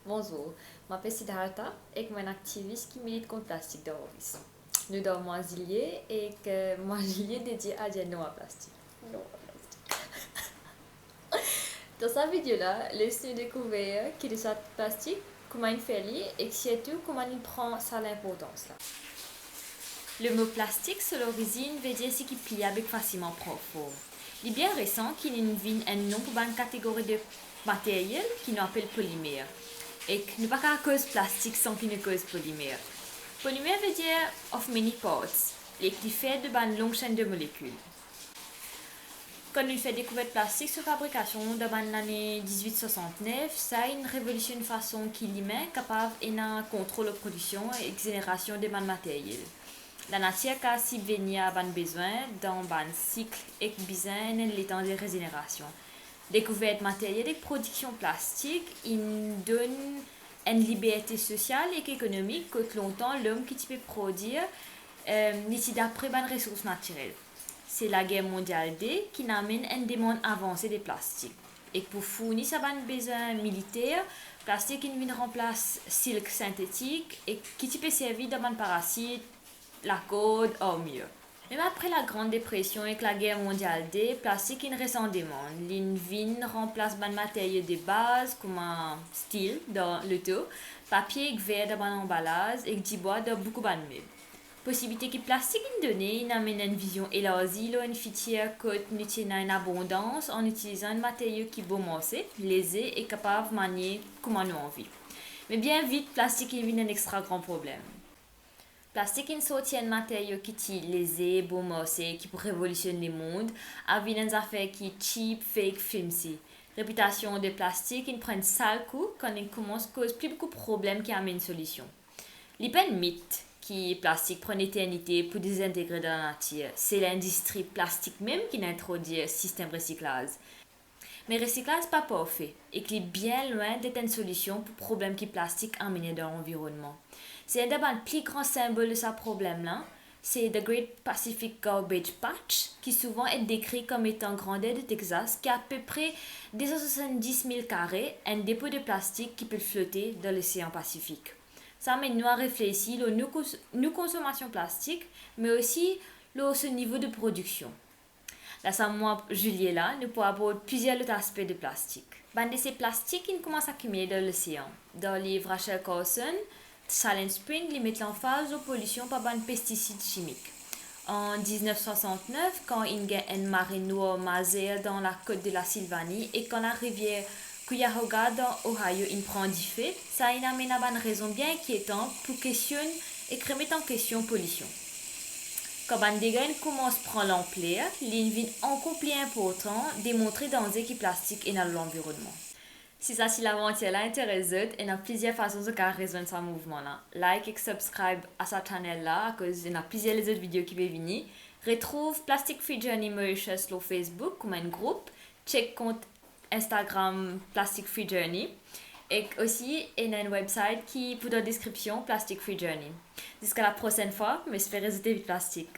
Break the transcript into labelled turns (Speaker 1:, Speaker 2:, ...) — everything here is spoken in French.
Speaker 1: Bonjour, je m'appelle Siddhartha et je suis un activiste qui milite contre le plastique dans l'horizon. Nous sommes mois juillet et que mois juillet dédié à dire non à plastique. Non à plastique. Dans cette vidéo-là, les découvert que le plastique, comment il fait et surtout comment il prend sa l'importance. Le mot plastique, sur l'origine, veut dire ce qui plie avec facilement profond. Il est bien récent qu'il y a un nom pour une catégorie de matériel qui nous appelle polymère. Et que nous pas qu'à cause plastique sans qu'il ne cause polymère. Polymère veut dire of many parts, et qui fait de une longue chaîne de molécules. Quand nous fait découverte plastique sur fabrication dans l'année 1869, ça a une révolution de façon qui l'humain capable de contrôle de production et génération de matériel. La nature a subvenu à un besoin dans un cycle et besoin de temps de régénération. Découverte matérielle et production plastique, il donne une liberté sociale et économique que longtemps l'homme qui peut produire n'est d'après les ressources naturelles. C'est la guerre mondiale D qui amène une demande avancée des plastiques. Et pour fournir sa besoin militaire, plastique il remplace silk synthétique et qui peut servir dans un parasite, la corde ou mieux. Même après la Grande Dépression et la guerre mondiale D, plastique est reste en demande. L'invin remplace les matériaux de base comme un style dans le tout, papier et verre dans l'emballage et du bois dans beaucoup de meubles. Possibilité que plastique est donnée, il amène une vision élargie, une fitière que nous tenons en abondance en utilisant un matériau qui est bon manger, léger et capable de manier comme nous envie. Mais bien vite, plastique est un extra grand problème. Plastique est sorti un matériau qui est léger, bon marché, qui peut révolutionner le monde, avec des affaires qui sont cheap, fake, filmsy. Réputation de plastique, il prend un sale coup quand il commence à cause plus beaucoup de problèmes qui amènent une solution. Il y a un mythe qui plastique prend l'éternité pour désintégrer dans la nature. C'est l'industrie plastique même qui introduit le système de recyclage. Mais le recyclage n'est pas parfait et qu'il est bien loin d'être une solution pour les problèmes que le plastique amène dans l'environnement. C'est un des plus grands symboles de ce problème-là. C'est The Great Pacific Garbage Patch, qui souvent est décrit comme étant grandeur de Texas, qui a à peu près 270 000 carrés, un dépôt de plastique qui peut flotter dans l'océan Pacifique. Ça amène nous à réfléchir sur nos consommations plastiques, mais aussi sur ce niveau de production. Dans ce mois juillet là, nous pourrons aborder plusieurs autres aspects de plastique. De ces plastiques qui commencent à accumuler dans l'océan. Dans le livre Rachel Carson, Silent Spring, ils mettent l'emphase aux pollutions par des pesticides chimiques. En 1969, quand il y a une marée noire majeure dans la côte de la Sylvanie et quand la rivière Cuyahoga dans Ohio prend du fait, ça amène à une raison bien inquiétante pour questionner et remettre en question la pollution. Quand un dégât commence à prendre l'ampleur, il devient encore plus important de démontrer danger qui plastique est dans l'environnement. Si ça, si l'aventure là intéresse, il y a plusieurs façons de résoudre ce mouvement-là. Like et subscribe à cette chaîne-là, à cause il y a plusieurs autres vidéos qui vont venir. Retrouve Plastic Free Journey Mauritius sur Facebook comme un groupe. Check compte Instagram Plastic Free Journey. Et aussi, il y a un website qui est dans la description Plastic Free Journey. Jusqu'à la prochaine fois, mais j'espère résister du plastique.